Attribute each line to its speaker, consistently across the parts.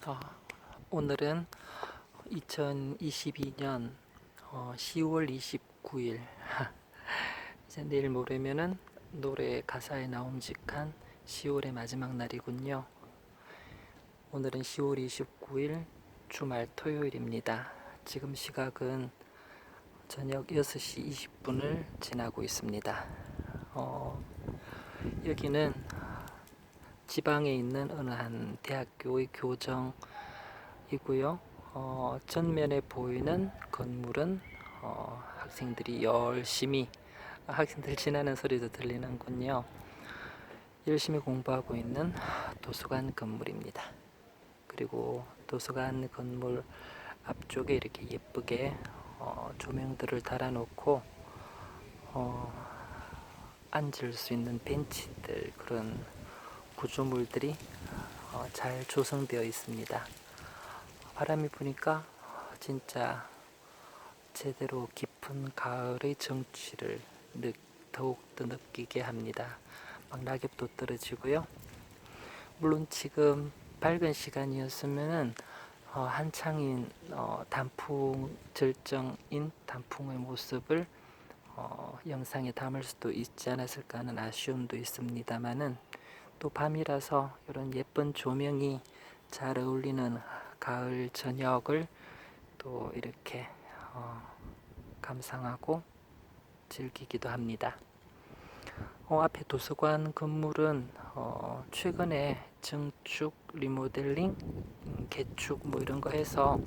Speaker 1: 어, 오늘은 2022년 10월 29일 이제 내일 모레면은 노래 가사에 나옴직한 10월의 마지막 날이군요. 오늘은 10월 29일 주말 토요일입니다. 지금 시각은 저녁 6시 20분을 지나고 있습니다. 여기는 지방에 있는 어느 한 대학교의 교정이고요. 전면에 보이는 건물은 학생들이 열심히 학생들 지나는 소리도 들리는군요. 열심히 공부하고 있는 도서관 건물입니다. 그리고 도서관 건물 앞쪽에 이렇게 예쁘게 조명들을 달아놓고 앉을 수 있는 벤치들, 그런 구조물들이 잘 조성되어 있습니다. 바람이 부니까 진짜 제대로 깊은 가을의 정취를 더욱더 느끼게 합니다. 막 낙엽도 떨어지고요. 물론 지금 밝은 시간이었으면은 한창인 단풍 절정인 단풍의 모습을 영상에 담을 수도 있지 않았을까 하는 아쉬움도 있습니다만은, 또 밤이라서 이런 예쁜 조명이 잘 어울리는 가을 저녁을 또 이렇게 감상하고 즐기기도 합니다. 앞에 도서관 건물은 최근에 증축, 리모델링, 개축 뭐 이런 거 해서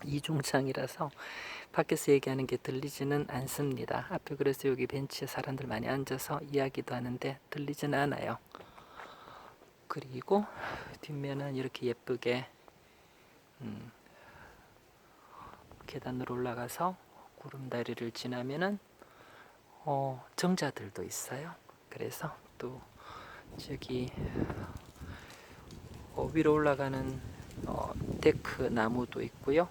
Speaker 1: 이중창이라서 밖에서 얘기하는 게 들리지는 않습니다. 앞에 그래서 여기 벤치에 사람들 많이 앉아서 이야기도 하는데 들리지는 않아요. 그리고 뒷면은 이렇게 예쁘게 계단으로 올라가서 구름다리를 지나면은 정자들도 있어요. 그래서 또 저기 위로 올라가는 데크 나무도 있고요.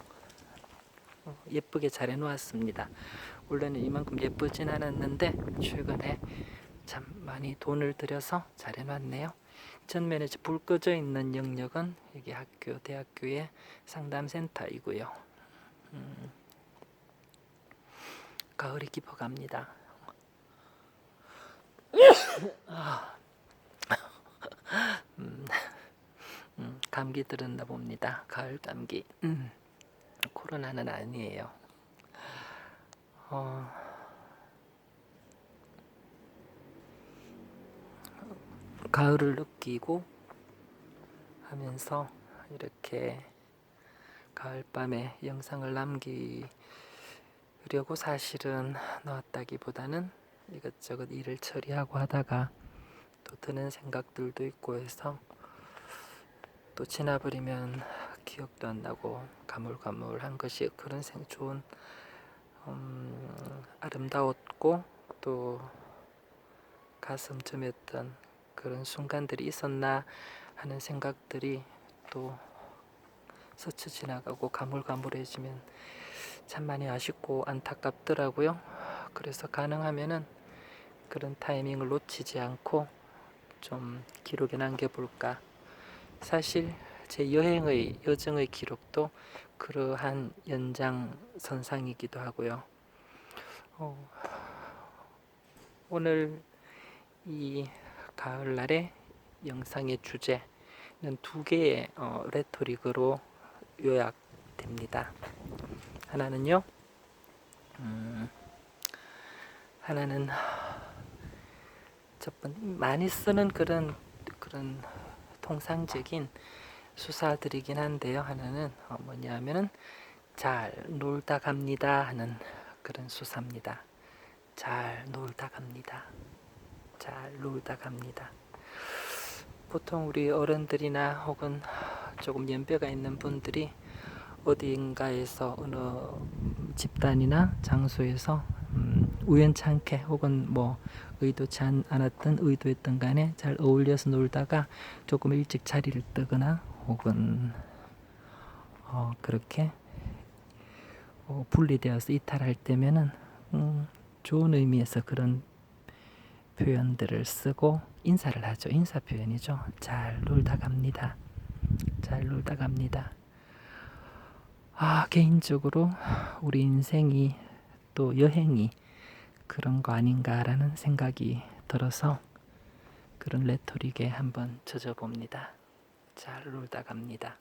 Speaker 1: 예쁘게 잘 해놓았습니다. 원래는 이만큼 예쁘진 않았는데 최근에 참 많이 돈을 들여서 잘 해놨네요. 전면에 불 꺼져 있는 영역은 여기 학교, 대학교의 상담센터이고요. 가을이 깊어갑니다. 감기 들었나 봅니다. 가을 감기. 코로나는 아니에요. 가을을 느끼고 하면서 이렇게 가을밤에 영상을 남기려고 사실은 나왔다기보다는 이것저것 일을 처리하고 하다가 또 드는 생각들도 있고 해서, 또 지나버리면 기억도 안 나고 가물가물한 것이 그런 좋은 아름다웠고 또 가슴 점였던 그런 순간들이 있었나 하는 생각들이 또 스쳐 지나가고 가물가물해지면 참 많이 아쉽고 안타깝더라고요. 그래서 가능하면은 그런 타이밍을 놓치지 않고 좀 기록에 남겨볼까. 사실 제 여정의 기록도 그러한 연장선상이기도 하고요. 오늘 이 가을날의 영상의 주제는 두 개의 레토릭으로 요약됩니다. 하나는요, 하나는 많이 쓰는 그런 통상적인 수사들이긴 한데요. 하나는 뭐냐면은 잘 놀다 갑니다 하는 그런 수사입니다. 잘 놀다 갑니다. 잘 놀다 갑니다. 보통 우리 어른들이나 혹은 조금 연배가 있는 분들이 어딘가에서 어느 집단이나 장소에서 우연찮게 혹은 뭐 의도치 않았던 의도했던 간에 잘 어울려서 놀다가 조금 일찍 자리를 뜨거나 혹은 그렇게 분리되어서 이탈할 때면은 좋은 의미에서 그런 표현들을 쓰고 인사를 하죠. 인사 표현이죠. 잘 놀다 갑니다. 잘 놀다 갑니다. 개인적으로 우리 인생이 또 여행이 그런 거 아닌가라는 생각이 들어서 그런 레토릭에 한번 젖어봅니다. 잘 놀다 갑니다.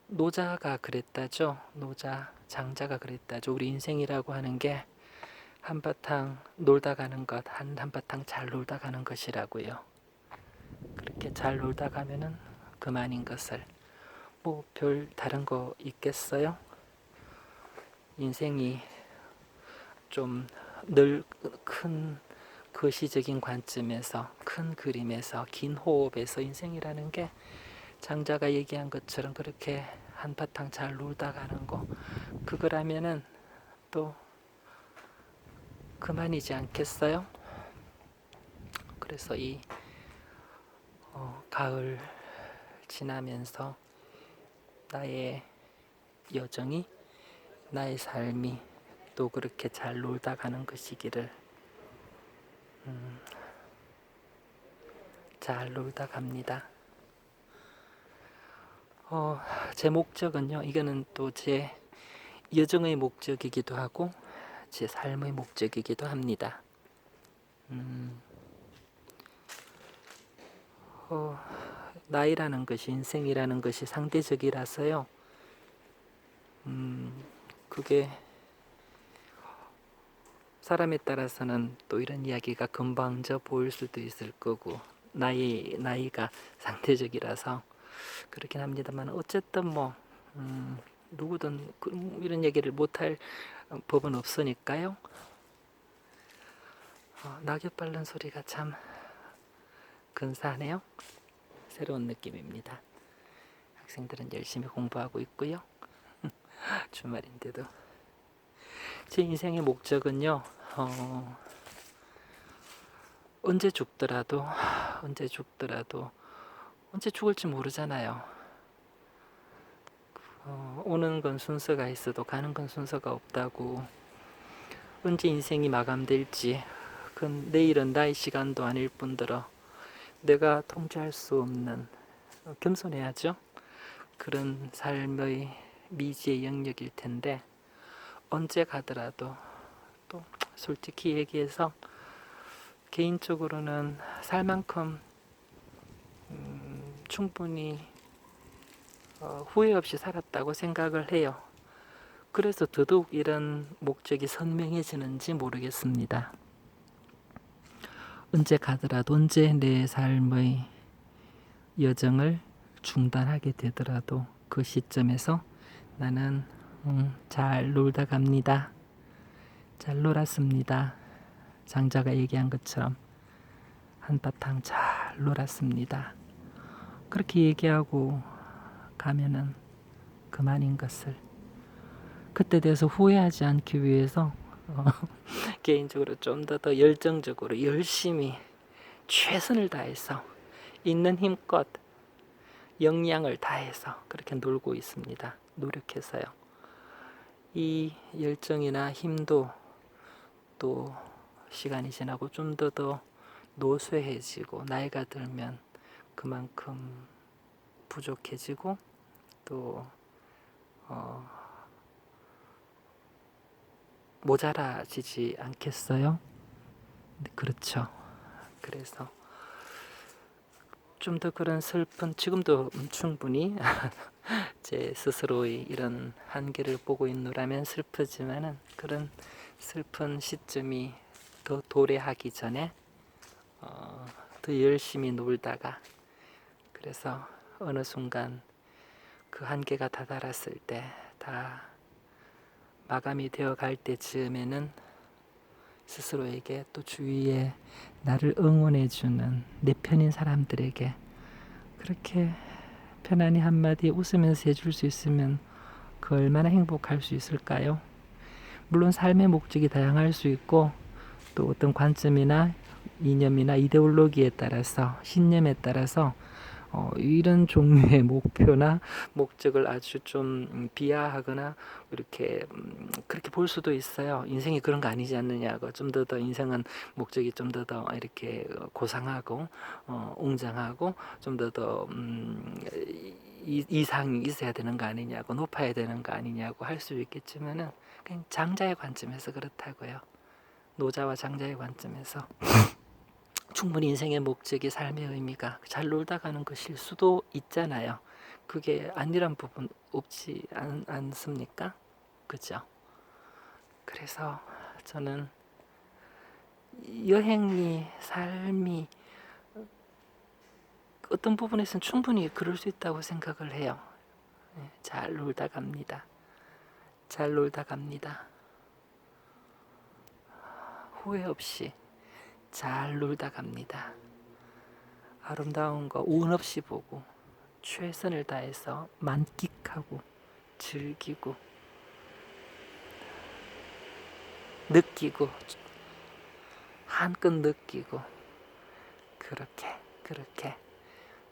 Speaker 1: 노자가 그랬다죠. 장자가 그랬다죠. 우리 인생이라고 하는 게 한바탕 놀다 가는 것, 한바탕 잘 놀다 가는 것이라고요. 그렇게 잘 놀다 가면은 그만인 것을. 뭐 별 다른 거 있겠어요? 인생이 좀 늘 큰 거시적인 관점에서, 큰 그림에서, 긴 호흡에서 인생이라는 게 장자가 얘기한 것처럼 그렇게 한바탕 잘 놀다 가는 거, 그거라면은 또 그만이지 않겠어요? 그래서 이 가을 지나면서 나의 여정이, 나의 삶이 또 그렇게 잘 놀다 가는 것이기를, 잘 놀다 갑니다. 제 목적은요, 이거는 또 제 여정의 목적이기도 하고 제 삶의 목적이기도 합니다. 나이라는 것이, 인생이라는 것이 상대적이라서요. 그게 사람에 따라서는 또 이런 이야기가 건방져 보일 수도 있을 거고, 나이가 상대적이라서 그렇긴 합니다만, 어쨌든 뭐 누구든 이런 얘기를 못할 법은 없으니까요. 낙엽 밟는 소리가 참 근사하네요. 새로운 느낌입니다. 학생들은 열심히 공부하고 있고요. 주말인데도. 제 인생의 목적은요, 언제 죽더라도 언제 죽을지 모르잖아요. 오는 건 순서가 있어도 가는 건 순서가 없다고. 언제 인생이 마감될지 그건 내일은 나의 시간도 아닐 뿐더러 내가 통제할 수 없는, 겸손해야죠, 그런 삶의 미지의 영역일 텐데, 언제 가더라도 또 솔직히 얘기해서 개인적으로는 살 만큼 충분히 후회 없이 살았다고 생각을 해요. 그래서 더더욱 이런 목적이 선명해지는지 모르겠습니다. 언제 가더라도, 언제 내 삶의 여정을 중단하게 되더라도 그 시점에서 나는 잘 놀다 갑니다. 잘 놀았습니다. 장자가 얘기한 것처럼 한바탕 잘 놀았습니다. 그렇게 얘기하고 가면은 그만인 것을. 그때 돼서 후회하지 않기 위해서 개인적으로 좀 더 열정적으로 열심히 최선을 다해서 있는 힘껏 역량을 다해서 그렇게 놀고 있습니다. 노력해서요. 이 열정이나 힘도 또 시간이 지나고 좀 더 노쇠해지고, 나이가 들면 그만큼 부족해지고 또 모자라지지 않겠어요? 그렇죠. 그래서 좀 더 그런 슬픈, 지금도 충분히 제 스스로의 이런 한계를 보고 있노라면 슬프지만은, 그런 슬픈 시점이 더 도래하기 전에 더 열심히 놀다가, 그래서 어느 순간 그 한계가 다다랐을 때, 다 마감이 되어 갈 때쯤에는 스스로에게, 또 주위에 나를 응원해주는 내 편인 사람들에게 그렇게 편안히 한마디 웃으면서 해줄 수 있으면 그 얼마나 행복할 수 있을까요? 물론 삶의 목적이 다양할 수 있고, 또 어떤 관점이나 이념이나 이데올로기에 따라서, 신념에 따라서 이런 종류의 목표나 목적을 아주 좀 비하하거나 이렇게 그렇게 볼 수도 있어요. 인생이 그런 거 아니지 않느냐고. 좀 더 인생은 목적이 좀 더 이렇게 고상하고 웅장하고 좀 더 이상이 있어야 되는 거 아니냐고, 높아야 되는 거 아니냐고 할 수 있겠지만은 그냥 장자의 관점에서 그렇다고요. 노자와 장자의 관점에서 충분히 인생의 목적이, 삶의 의미가 잘 놀다 가는 것일 수도 있잖아요. 그게 아니란 부분 없지 않습니까? 그죠? 그래서 저는 여행이, 삶이 어떤 부분에서는 충분히 그럴 수 있다고 생각을 해요. 잘 놀다 갑니다. 잘 놀다 갑니다. 후회 없이 잘 놀다 갑니다. 아름다운 거 운 없이 보고 최선을 다해서 만끽하고 즐기고 느끼고 한껏 느끼고 그렇게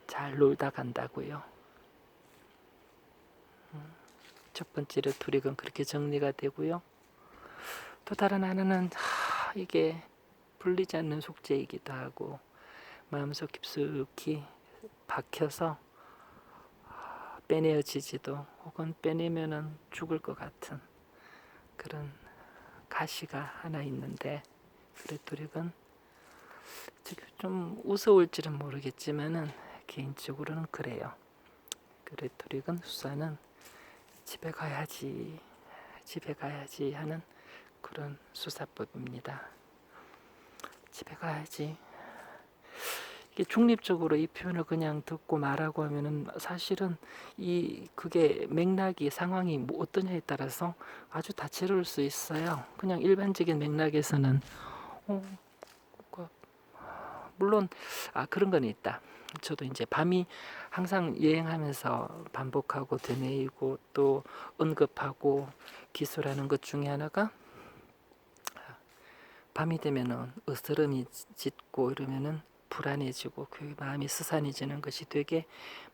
Speaker 1: 잘 놀다 간다고요. 첫 번째 레토릭은 그렇게 정리가 되고요. 또 다른 하나는 이게 풀리지 않는 숙제이기도 하고 마음속 깊숙이 박혀서 빼내어지지도, 혹은 빼내면은 죽을 것 같은 그런 가시가 하나 있는데, 그 레토릭은 좀 우스울지는 모르겠지만은 개인적으로는 그래요. 그 레토릭은, 수사는 집에 가야지 하는 그런 수사법입니다. 집에 가야지. 이게 중립적으로 이 표현을 그냥 듣고 말하고 하면은 사실은 그게 맥락이, 상황이 뭐 어떠냐에 따라서 아주 다채로울 수 있어요. 그냥 일반적인 맥락에서는 물론 그런 건 있다. 저도 이제 밤이 항상 여행하면서 반복하고 되뇌이고 또 언급하고 기술하는 것 중에 하나가, 밤이 되면은 으스름이 짙고 이러면은 불안해지고 그 마음이 스산해지는 것이 되게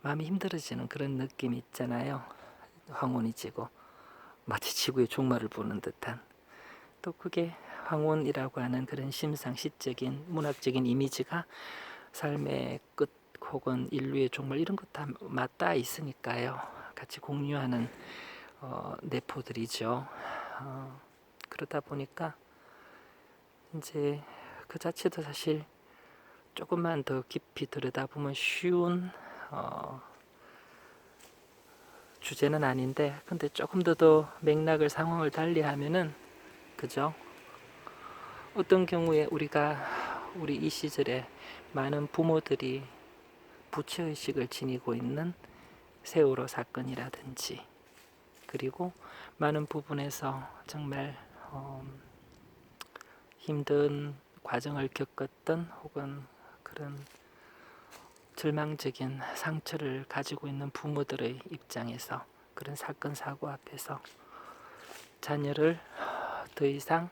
Speaker 1: 마음이 힘들어지는 그런 느낌이 있잖아요. 황혼이 지고 마치 지구의 종말을 보는 듯한, 또 그게 황혼이라고 하는 그런 심상, 시적인, 문학적인 이미지가 삶의 끝 혹은 인류의 종말, 이런 것 다 맞닿아 있으니까요. 같이 공유하는 내포들이죠. 그러다 보니까 이제 그 자체도 사실 조금만 더 깊이 들여다보면 쉬운 주제는 아닌데, 근데 조금 더 맥락을, 상황을 달리하면은, 그죠? 어떤 경우에 우리 이 시절에 많은 부모들이 부채의식을 지니고 있는 세월호 사건이라든지, 그리고 많은 부분에서 정말 힘든 과정을 겪었던, 혹은 그런 절망적인 상처를 가지고 있는 부모들의 입장에서 그런 사건, 사고 앞에서 자녀를 더 이상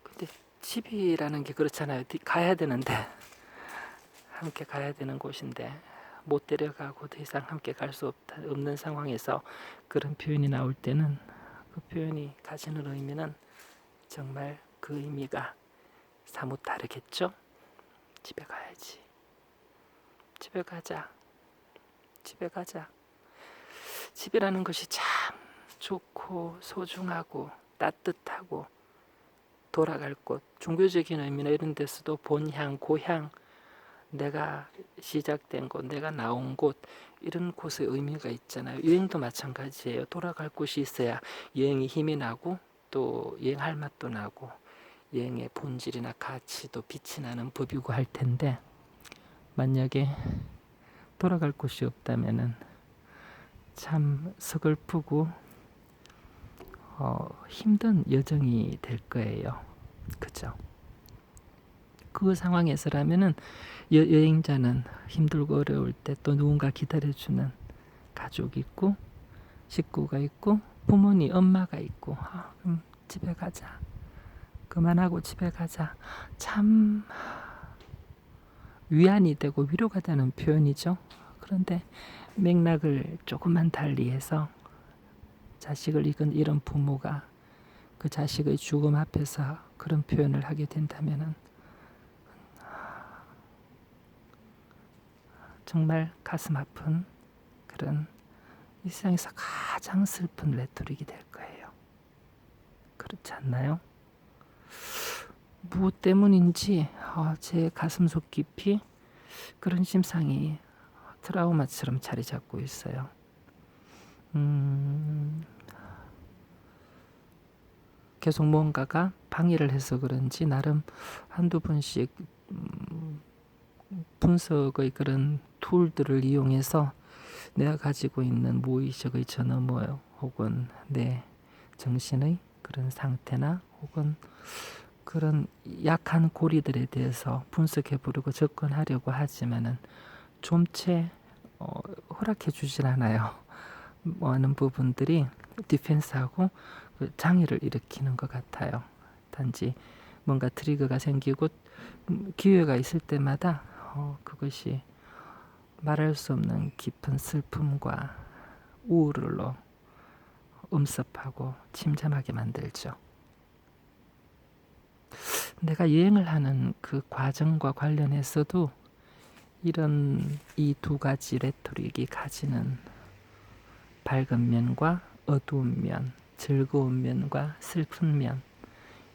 Speaker 1: 근데 집이라는 게 그렇잖아요. 가야 되는데, 함께 가야 되는 곳인데 못 데려가고 더 이상 함께 갈 수 없는 상황에서 그런 표현이 나올 때는, 그 표현이 가지는 의미는 정말 그 의미가 사뭇 다르겠죠. 집에 가야지. 집에 가자. 집에 가자. 집이라는 것이 참 좋고 소중하고 따뜻하고 돌아갈 곳, 종교적인 의미나 이런 데서도 본향, 고향, 내가 시작된 곳, 내가 나온 곳, 이런 곳의 의미가 있잖아요. 여행도 마찬가지예요. 돌아갈 곳이 있어야 여행이 힘이 나고 또 여행할 맛도 나고 여행의 본질이나 가치도 빛이 나는 법이고 할 텐데, 만약에 돌아갈 곳이 없다면은 참 서글프고 힘든 여정이 될 거예요. 그죠? 그 상황에서라면은 여행자는 힘들고 어려울 때 또 누군가 기다려주는 가족이 있고 식구가 있고 부모님, 엄마가 있고, 그럼 집에 가자. 그만하고 집에 가자. 참 위안이 되고 위로가 되는 표현이죠. 그런데 맥락을 조금만 달리해서 자식을 잃은 이런 부모가 그 자식의 죽음 앞에서 그런 표현을 하게 된다면은 정말 가슴 아픈 그런 이 세상에서 가장 슬픈 레토릭이 될 거예요. 그렇지 않나요? 무엇 때문인지 제 가슴속 깊이 그런 심상이 트라우마처럼 자리 잡고 있어요. 계속 뭔가가 방해를 해서 그런지 나름 한두 번씩 분석의 그런 툴들을 이용해서 내가 가지고 있는 무의식의 저 너머 혹은 내 정신의 그런 상태나 혹은 그런 약한 고리들에 대해서 분석해 보려고 접근하려고 하지만은 좀채 허락해 주질 않아요. 많은 부분들이 디펜스하고 그 장애를 일으키는 것 같아요. 단지 뭔가 트리거가 생기고 기회가 있을 때마다 그것이 말할 수 없는 깊은 슬픔과 우울로 음습하고 침잠하게 만들죠. 내가 여행을 하는 그 과정과 관련해서도 이런 이 두 가지 레토릭이 가지는 밝은 면과 어두운 면, 즐거운 면과 슬픈 면,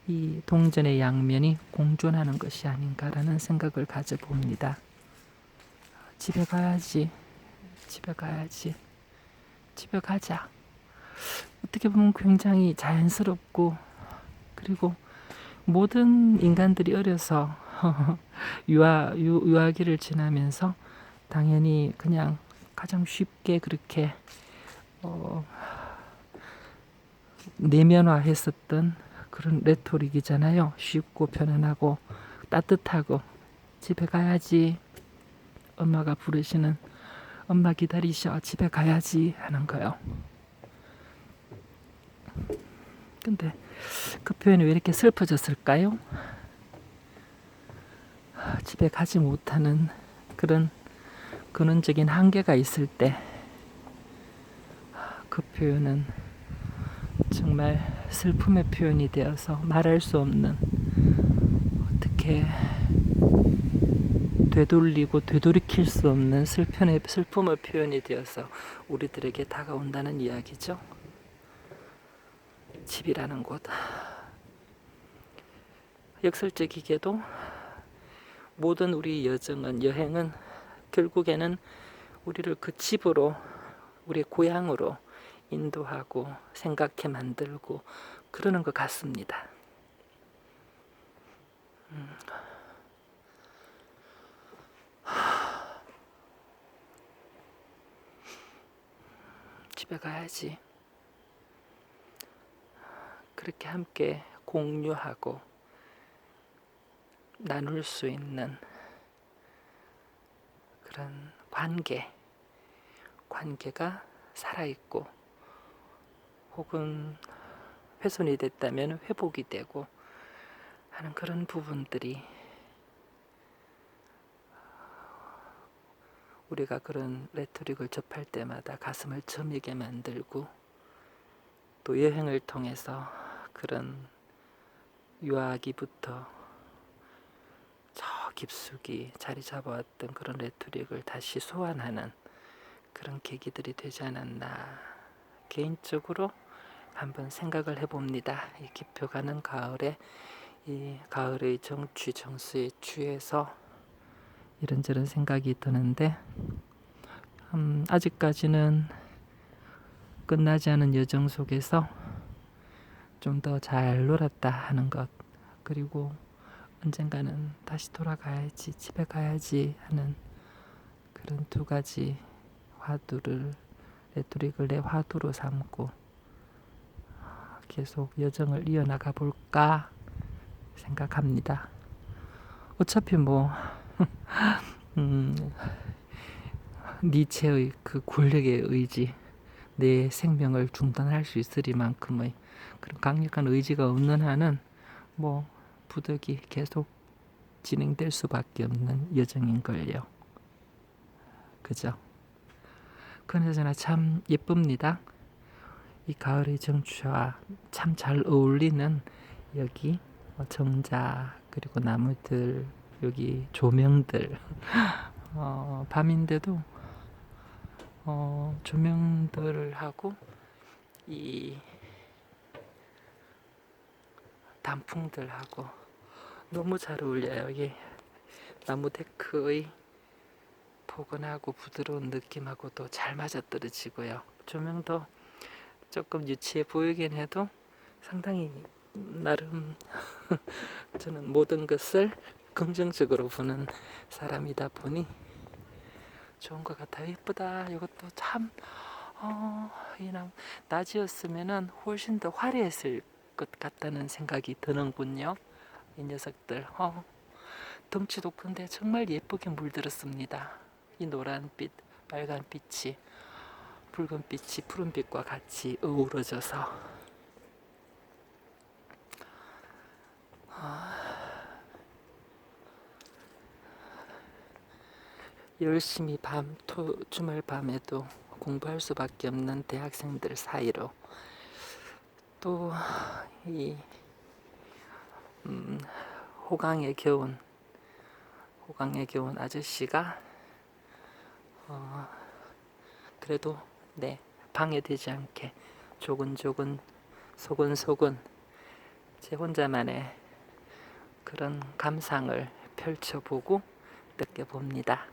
Speaker 1: 이 동전의 양면이 공존하는 것이 아닌가라는 생각을 가져봅니다. 집에 가야지, 집에 가야지, 집에 가자. 어떻게 보면 굉장히 자연스럽고, 그리고 모든 인간들이 어려서 유아기를 지나면서 당연히 그냥 가장 쉽게 그렇게 내면화했었던 그런 레토릭이잖아요. 쉽고 편안하고 따뜻하고 집에 가야지, 엄마가 부르시는 엄마 기다리셔, 집에 가야지 하는 거요. 근데 그 표현이 왜 이렇게 슬퍼졌을까요? 집에 가지 못하는 그런 근원적인 한계가 있을 때 그 표현은 정말 슬픔의 표현이 되어서 말할 수 없는, 어떻게 되돌리고 되돌이킬 수 없는 슬픔의 표현이 되어서 우리들에게 다가온다는 이야기죠. 집이라는 곳. 역설적이게도 모든 우리 여행은 결국에는 우리를 그 집으로, 우리의 고향으로 인도하고 생각해 만들고 그러는 것 같습니다. 집에 가야지. 그렇게 함께 공유하고 나눌 수 있는 그런 관계가 살아있고, 혹은 훼손이 됐다면 회복이 되고 하는 그런 부분들이 우리가 그런 레토릭을 접할 때마다 가슴을 저미게 만들고, 또 여행을 통해서 그런 유아기부터 저 깊숙이 자리 잡아왔던 그런 레토릭을 다시 소환하는 그런 계기들이 되지 않았나, 개인적으로 한번 생각을 해봅니다. 이 깊어가는 가을에, 이 가을의 정취 정수에 취해서 이런저런 생각이 드는데, 아직까지는 끝나지 않은 여정 속에서 좀 더 잘 놀았다 하는 것, 그리고 언젠가는 다시 돌아가야지, 집에 가야지 하는 그런 두 가지 레토릭을 내 화두로 삼고 계속 여정을 이어나가 볼까 생각합니다. 어차피 뭐 니체의 그 권력의 의지, 내 생명을 중단할 수 있으리만큼의 그런 강력한 의지가 없는 한은 뭐 부득이 계속 진행될 수밖에 없는 여정인걸요. 그죠? 그나저나 참 예쁩니다. 이 가을의 정취와 참 잘 어울리는 여기 정자, 그리고 나무들, 여기 조명들 밤인데도 조명들을 하고 이 단풍들하고 너무 잘 어울려요. 이게 나무 데크의 포근하고 부드러운 느낌하고도 잘 맞아떨어지고요. 조명도 조금 유치해 보이긴 해도 상당히 나름 저는 모든 것을 긍정적으로 보는 사람이다 보니 좋은 것 같아요. 예쁘다. 이것도 참 낮이었으면은 훨씬 더 화려했을 것 같다는 생각이 드는군요. 이 녀석들 덩치도 큰데 정말 예쁘게 물들었습니다. 이 노란빛, 빨간빛이 붉은빛이 푸른빛과 같이 어우러져서 열심히 주말 밤에도 공부할 수밖에 없는 대학생들 사이로 또 이 호강에 겨운 아저씨가 그래도 방해되지 않게 조근조근 소근소근 제 혼자만의 그런 감상을 펼쳐보고 느껴봅니다.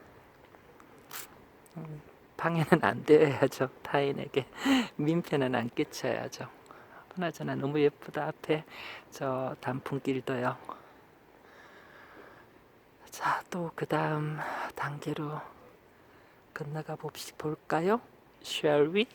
Speaker 1: 방해는 안 되어야죠. 타인에게 민폐는 안 끼쳐야죠. 그나저나 너무 예쁘다. 앞에 저 단풍길도요. 자, 또 그 다음 단계로 건너가 볼까요? Shall we?